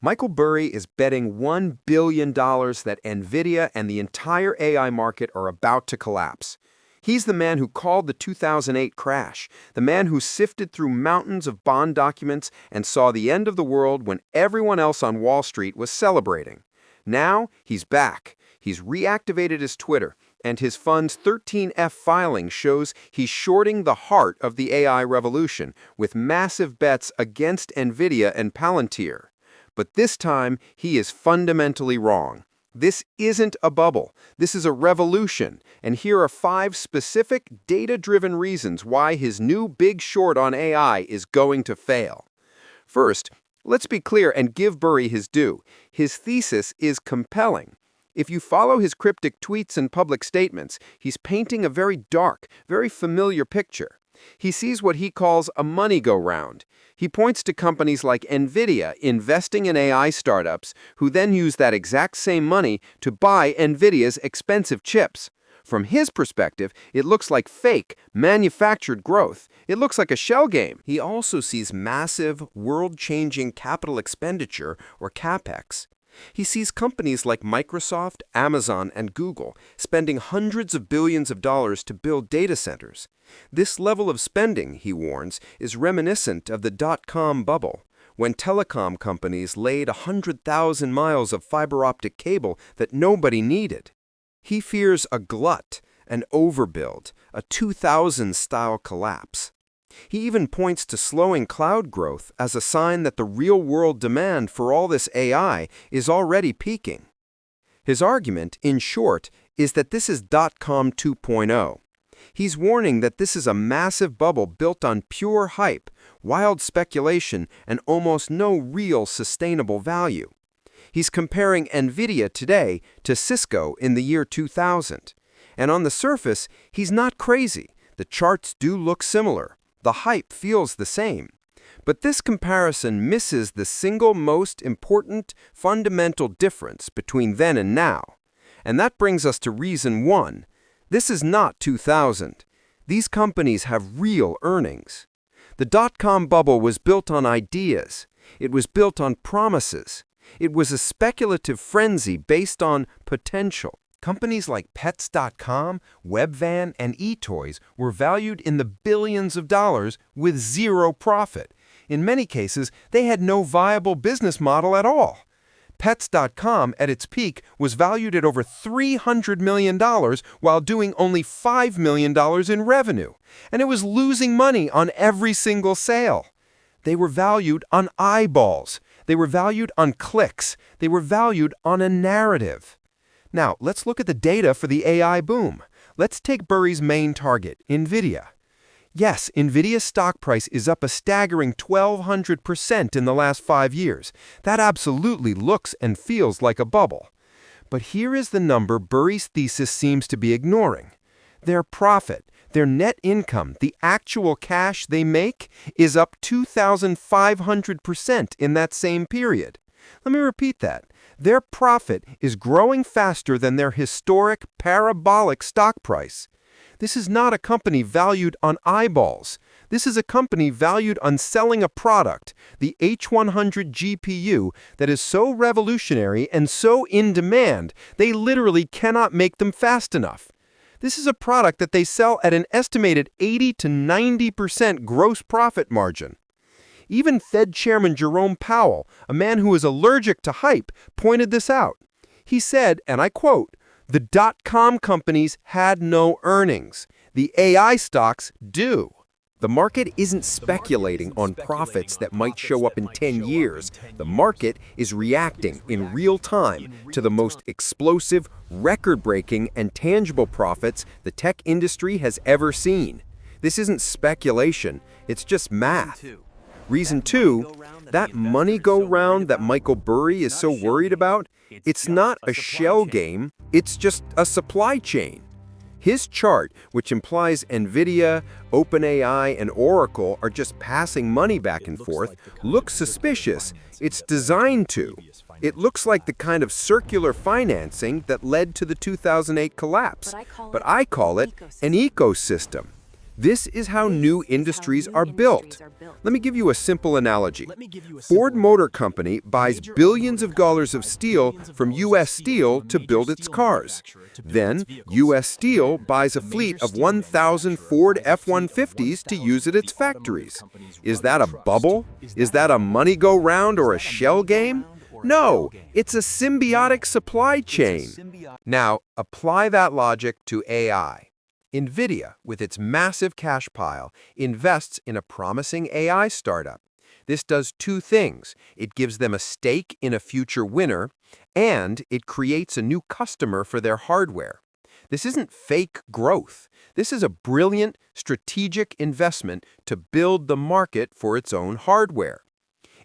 Michael Burry is betting $1 billion that Nvidia and the entire AI market are about to collapse. He's the man who called the 2008 crash, the man who sifted through mountains of bond documents and saw the end of the world when everyone else on Wall Street was celebrating. Now, he's back. He's reactivated his Twitter, and his fund's 13F filing shows he's shorting the heart of the AI revolution with massive bets against Nvidia and Palantir. But this time, he is fundamentally wrong. This isn't a bubble. This is a revolution. And here are 5 specific, data-driven reasons why his new big short on AI is going to fail. First, let's be clear and give Burry his due. His thesis is compelling. If you follow his cryptic tweets and public statements, he's painting a very dark, very familiar picture. He sees what he calls a money go-round. He points to companies like Nvidia investing in AI startups who then use that exact same money to buy Nvidia's expensive chips. From his perspective, it looks like fake, manufactured growth. It looks like a shell game. He also sees massive, world-changing capital expenditure, or Capex. He sees companies like Microsoft, Amazon, and Google spending hundreds of billions of dollars to build data centers. This level of spending, he warns, is reminiscent of the dot-com bubble, when telecom companies laid 100,000 miles of fiber optic cable that nobody needed. He fears a glut, an overbuild, a 2000-style collapse. He even points to slowing cloud growth as a sign that the real-world demand for all this AI is already peaking. His argument, in short, is that this is dot-com 2.0. He's warning that this is a massive bubble built on pure hype, wild speculation, and almost no real sustainable value. He's comparing Nvidia today to Cisco in the year 2000. And on the surface, he's not crazy. The charts do look similar. The hype feels the same. But this comparison misses the single most important fundamental difference between then and now. And that brings us to reason 1. This is not 2000. These companies have real earnings. The dot-com bubble was built on ideas. It was built on promises. It was a speculative frenzy based on potential. Companies like Pets.com, Webvan, and eToys were valued in the billions of dollars with zero profit. In many cases, they had no viable business model at all. Pets.com, at its peak, was valued at over $300 million while doing only $5 million in revenue, and it was losing money on every single sale. They were valued on eyeballs. They were valued on clicks. They were valued on a narrative. Now, let's look at the data for the AI boom. Let's take Burry's main target, Nvidia. Yes, Nvidia's stock price is up a staggering 1,200% in the last 5 years. That absolutely looks and feels like a bubble. But here is the number Burry's thesis seems to be ignoring. Their profit, their net income, the actual cash they make, is up 2,500% in that same period. Let me repeat that. Their profit is growing faster than their historic parabolic stock price. This is not a company valued on eyeballs. This is a company valued on selling a product, the H100 GPU, that is so revolutionary and so in demand, they literally cannot make them fast enough. This is a product that they sell at an estimated 80 to 90% gross profit margin. Even Fed Chairman Jerome Powell, a man who is allergic to hype, pointed this out. He said, and I quote, "The dot-com companies had no earnings. The AI stocks do." The market isn't speculating on profits that might show up in 10 years. The market is reacting in real time to the most explosive, record-breaking, and tangible profits the tech industry has ever seen. This isn't speculation, it's just math. Reason 2, that money go-round that Michael Burry is so worried about, it's not a shell game, it's just a supply chain. His chart, which implies Nvidia, OpenAI, and Oracle are just passing money back and forth, looks suspicious. It's designed to. It looks like the kind of circular financing that led to the 2008 collapse. But I call it an ecosystem. This is how new industries are built. Let me give you a simple analogy. Ford Motor Company buys billions of dollars of steel from U.S. Steel to build its cars. Then, U.S. Steel buys a fleet of 1,000 Ford F-150s to use at its factories. Is that a bubble? Is that a money go round or a shell game? No, it's a symbiotic supply chain. Now, apply that logic to AI. Nvidia, with its massive cash pile, invests in a promising AI startup. This does two things. It gives them a stake in a future winner, and it creates a new customer for their hardware. This isn't fake growth. This is a brilliant, strategic investment to build the market for its own hardware.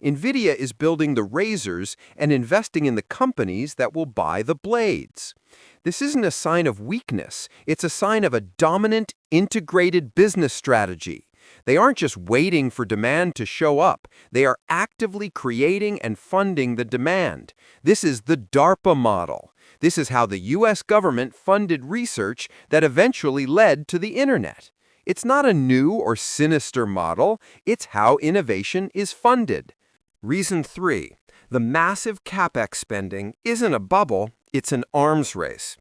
Nvidia is building the razors and investing in the companies that will buy the blades. This isn't a sign of weakness. It's a sign of a dominant, integrated business strategy. They aren't just waiting for demand to show up. They are actively creating and funding the demand. This is the DARPA model. This is how the U.S. government funded research that eventually led to the Internet. It's not a new or sinister model. It's how innovation is funded. Reason 3. The massive Capex spending isn't a bubble, it's an arms race.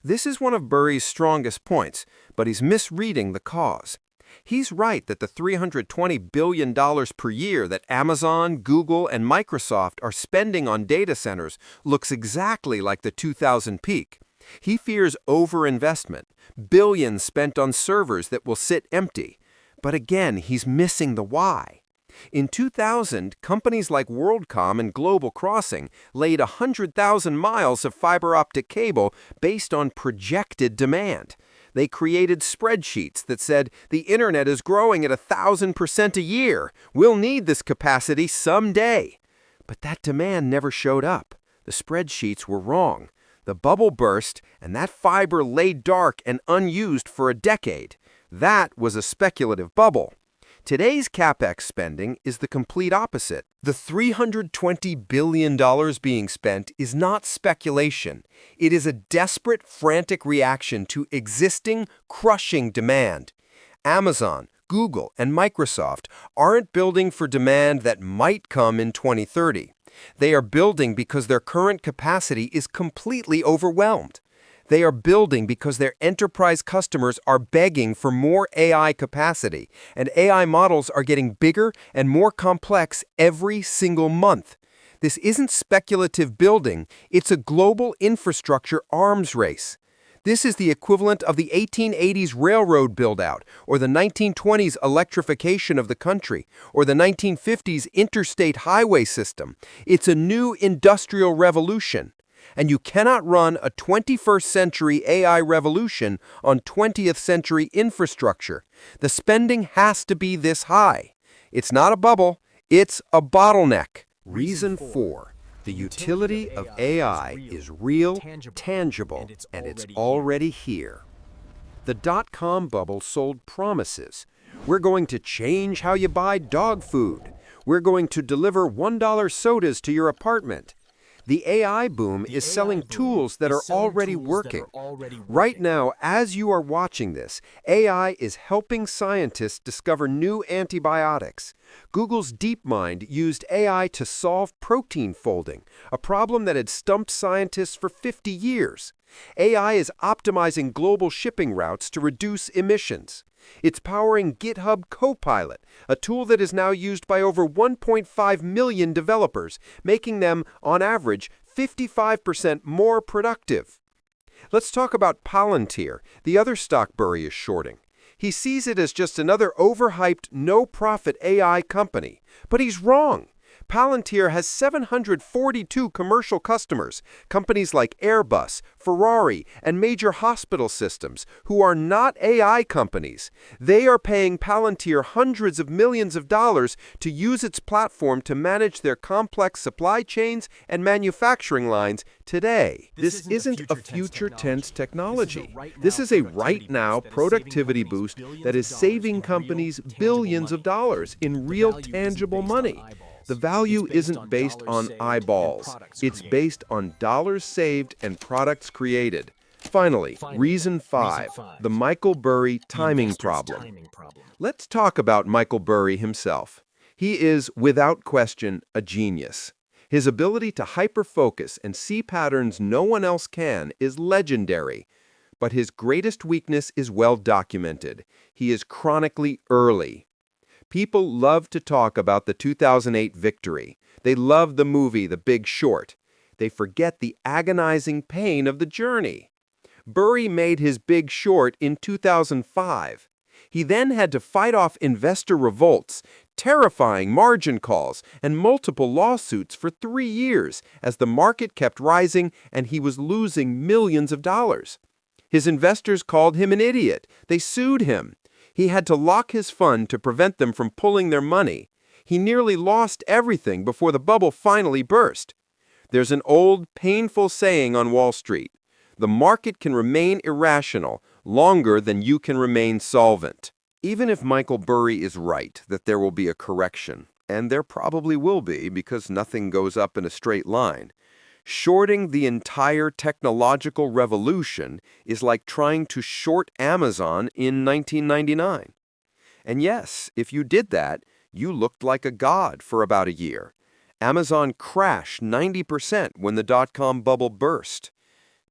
This is one of Burry's strongest points, but he's misreading the cause. He's right that the $320 billion per year that Amazon, Google, and Microsoft are spending on data centers looks exactly like the 2000 peak. He fears overinvestment, billions spent on servers that will sit empty. But again, he's missing the why. In 2000, companies like WorldCom and Global Crossing laid 100,000 miles of fiber optic cable based on projected demand. They created spreadsheets that said, the internet is growing at 1,000% a year. We'll need this capacity someday. But that demand never showed up. The spreadsheets were wrong. The bubble burst, and that fiber lay dark and unused for a decade. That was a speculative bubble. Today's Capex spending is the complete opposite. The $320 billion being spent is not speculation. It is a desperate, frantic reaction to existing, crushing demand. Amazon, Google, and Microsoft aren't building for demand that might come in 2030. They are building because their current capacity is completely overwhelmed. They are building because their enterprise customers are begging for more AI capacity, and AI models are getting bigger and more complex every single month. This isn't speculative building, it's a global infrastructure arms race. This is the equivalent of the 1880s railroad build-out, or the 1920s electrification of the country, or the 1950s interstate highway system. It's a new industrial revolution. And you cannot run a 21st century AI revolution on 20th century infrastructure. The spending has to be this high. It's not a bubble, it's a bottleneck. Reason 4. The utility of AI is real, tangible, and it's already here. The dot-com bubble sold promises. We're going to change how you buy dog food. We're going to deliver $1 sodas to your apartment. The AI boom is selling tools that are already working. Right now, as you are watching this, AI is helping scientists discover new antibiotics. Google's DeepMind used AI to solve protein folding, a problem that had stumped scientists for 50 years. AI is optimizing global shipping routes to reduce emissions. It's powering GitHub Copilot, a tool that is now used by over 1.5 million developers, making them, on average, 55% more productive. Let's talk about Palantir, the other stock Burry is shorting. He sees it as just another overhyped, no-profit AI company. But he's wrong. Palantir has 742 commercial customers, companies like Airbus, Ferrari, and major hospital systems, who are not AI companies. They are paying Palantir hundreds of millions of dollars to use its platform to manage their complex supply chains and manufacturing lines today. This isn't a future tense technology. This is a right-now productivity boost that is saving companies billions of dollars in real tangible money. The value isn't based on eyeballs. It's based on dollars saved and products created. Finally, reason 5, the Michael Burry timing problem. Let's talk about Michael Burry himself. He is, without question, a genius. His ability to hyper-focus and see patterns no one else can is legendary. But his greatest weakness is well documented. He is chronically early. People love to talk about the 2008 victory. They love the movie The Big Short. They forget the agonizing pain of the journey. Burry made his Big Short in 2005. He then had to fight off investor revolts, terrifying margin calls, and multiple lawsuits for 3 years as the market kept rising and he was losing millions of dollars. His investors called him an idiot. They sued him. He had to lock his fund to prevent them from pulling their money. He nearly lost everything before the bubble finally burst. There's an old, painful saying on Wall Street. The market can remain irrational longer than you can remain solvent. Even if Michael Burry is right that there will be a correction, and there probably will be because nothing goes up in a straight line, shorting the entire technological revolution is like trying to short Amazon in 1999. And yes, if you did that, you looked like a god for about a year. Amazon crashed 90% when the dot-com bubble burst.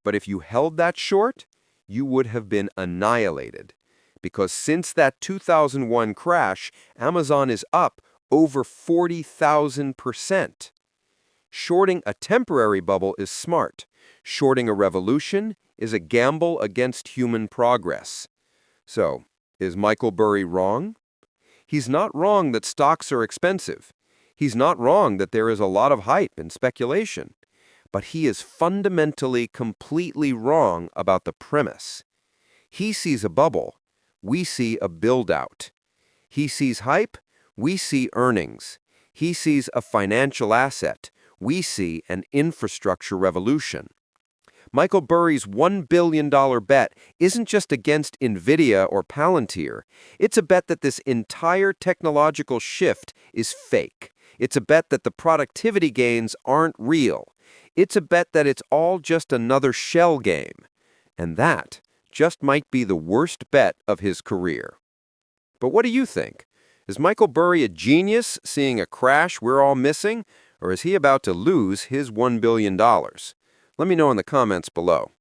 But if you held that short, you would have been annihilated. Because since that 2001 crash, Amazon is up over 40,000%. Shorting a temporary bubble is smart. Shorting a revolution is a gamble against human progress. So, is Michael Burry wrong? He's not wrong that stocks are expensive. He's not wrong that there is a lot of hype and speculation. But he is fundamentally completely wrong about the premise. He sees a bubble. We see a build-out. He sees hype. We see earnings. He sees a financial asset. We see an infrastructure revolution. Michael Burry's $1 billion bet isn't just against Nvidia or Palantir. It's a bet that this entire technological shift is fake. It's a bet that the productivity gains aren't real. It's a bet that it's all just another shell game. And that just might be the worst bet of his career. But what do you think? Is Michael Burry a genius seeing a crash we're all missing? Or is he about to lose his $1 billion? Let me know in the comments below.